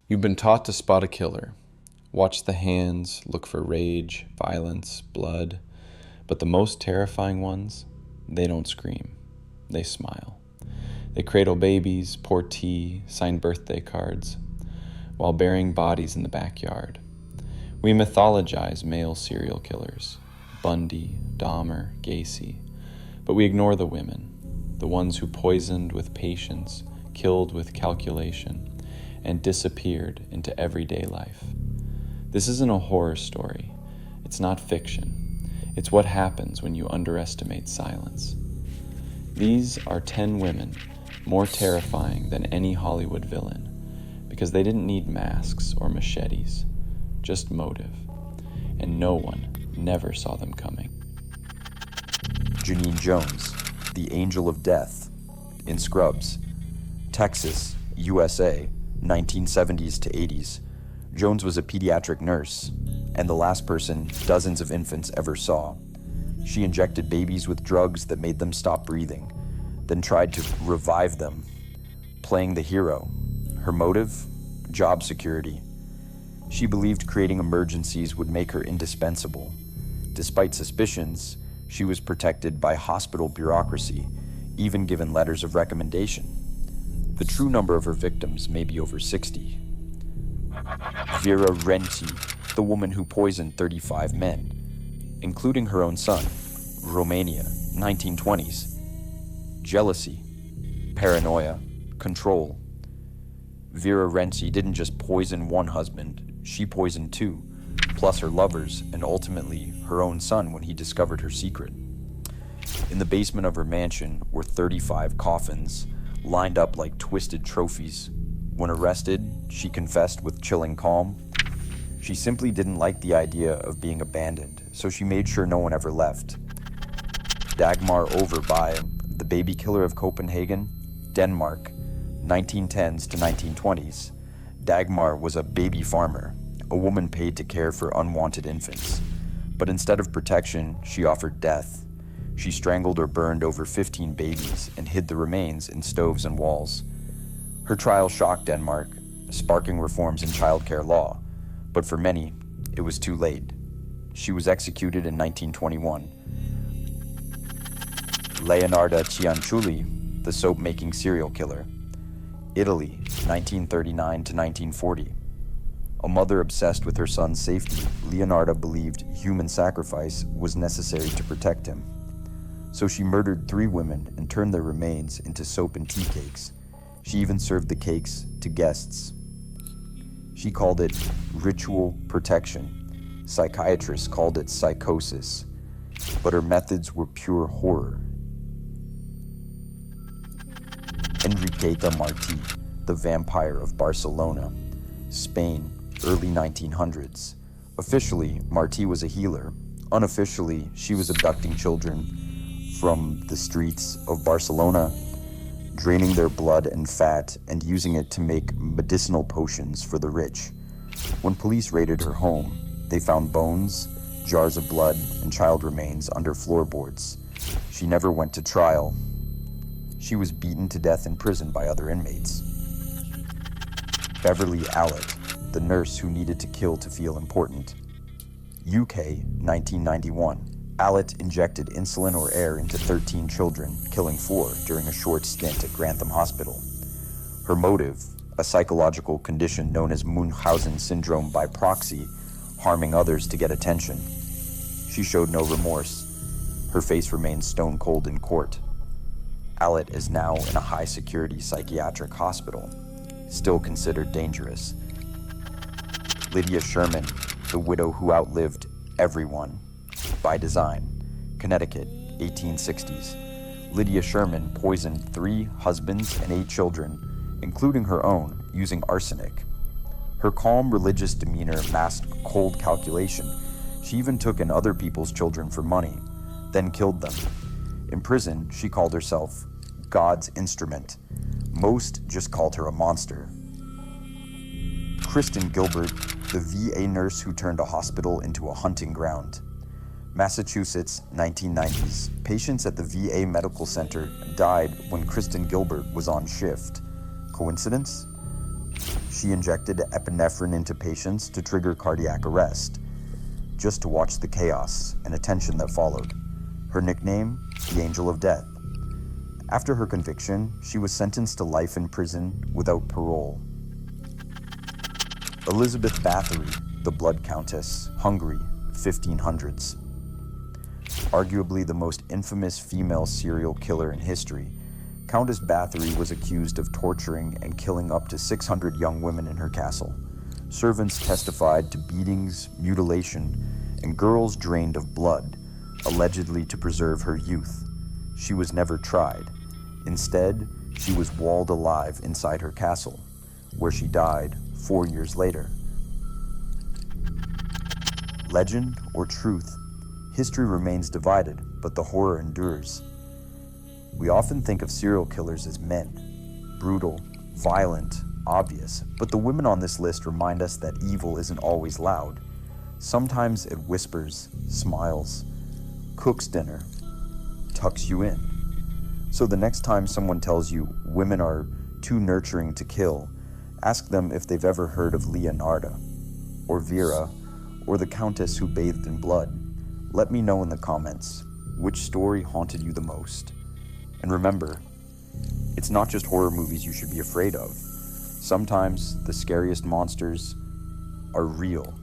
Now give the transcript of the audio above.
You've been taught to spot a killer. Watch the hands, look for rage, violence, blood. But the most terrifying ones, they don't scream. They smile. They cradle babies, pour tea, sign birthday cards, while burying bodies in the backyard. We mythologize male serial killers, Bundy, Dahmer, Gacy, but we ignore the women, the ones who poisoned with patience, killed with calculation, and disappeared into everyday life. This isn't a horror story. It's not fiction. It's what happens when you underestimate silence. These are 10 women more terrifying than any Hollywood villain because they didn't need masks or machetes, just motive. And no one never saw them coming. Janine Jones, the Angel of Death, in Scrubs, Texas, USA, 1970s to 80s. Jones was a pediatric nurse and the last person dozens of infants ever saw. She injected babies with drugs that made them stop breathing, then tried to revive them, playing the hero. Her motive? Job security. She believed creating emergencies would make her indispensable. Despite suspicions, she was protected by hospital bureaucracy, even given letters of recommendation. The true number of her victims may be over 60. Vera Renzi, the woman who poisoned 35 men, including her own son. Romania, 1920s. Jealousy, paranoia, control. Vera Renzi didn't just poison one husband, she poisoned two, plus her lovers and ultimately her own son when he discovered her secret. In the basement of her mansion were 35 coffins, lined up like twisted trophies. When arrested, she confessed with chilling calm. She simply didn't like the idea of being abandoned, so she made sure no one ever left. Dagmar Overby, the baby killer of Copenhagen, Denmark, 1910s to 1920s. Dagmar was a baby farmer, a woman paid to care for unwanted infants. But instead of protection, she offered death. She strangled or burned over 15 babies and hid the remains in stoves and walls. Her trial shocked Denmark, sparking reforms in childcare law. But for many, it was too late. She was executed in 1921. Leonardo Cianciulli, the soap-making serial killer. Italy, 1939 to 1940. A mother obsessed with her son's safety, Leonardo believed human sacrifice was necessary to protect him. So she murdered 3 women and turned their remains into soap and tea cakes. She even served the cakes to guests. She called it ritual protection. Psychiatrists called it psychosis. But her methods were pure horror. Enriqueta Martí, the vampire of Barcelona, Spain, early 1900s. Officially, Martí was a healer. Unofficially, she was abducting children from the streets of Barcelona, draining their blood and fat and using it to make medicinal potions for the rich. When police raided her home, they found bones, jars of blood, and child remains under floorboards. She never went to trial. She was beaten to death in prison by other inmates. Beverly Allett, the nurse who needed to kill to feel important. UK, 1991. Allett injected insulin or air into 13 children, killing 4 during a short stint at Grantham Hospital. Her motive, a psychological condition known as Munchausen syndrome by proxy, harming others to get attention. She showed no remorse. Her face remained stone cold in court. Allett is now in a high-security psychiatric hospital, still considered dangerous. Lydia Sherman, the widow who outlived everyone, by design, Connecticut, 1860s. Lydia Sherman poisoned 3 husbands and 8 children, including her own, using arsenic. Her calm religious demeanor masked cold calculation. She even took in other people's children for money, then killed them. In prison, she called herself God's instrument. Most just called her a monster. Kristen Gilbert, the VA nurse who turned a hospital into a hunting ground. Massachusetts, 1990s. Patients at the VA Medical Center died when Kristen Gilbert was on shift. Coincidence? She injected epinephrine into patients to trigger cardiac arrest, just to watch the chaos and attention that followed. Her nickname, the Angel of Death. After her conviction, she was sentenced to life in prison without parole. Elizabeth Bathory, the Blood Countess, Hungary, 1500s. Arguably the most infamous female serial killer in history, Countess Bathory was accused of torturing and killing up to 600 young women in her castle. Servants testified to beatings, mutilation, and girls drained of blood, allegedly to preserve her youth. She was never tried. Instead, she was walled alive inside her castle, where she died 4 years later. Legend or truth? History remains divided, but the horror endures. We often think of serial killers as men, brutal, violent, obvious, but the women on this list remind us that evil isn't always loud. Sometimes it whispers, smiles, cooks dinner, tucks you in. So the next time someone tells you women are too nurturing to kill, ask them if they've ever heard of Leonarda, or Vera, or the Countess who bathed in blood. Let me know in the comments which story haunted you the most. And remember, it's not just horror movies you should be afraid of. Sometimes the scariest monsters are real.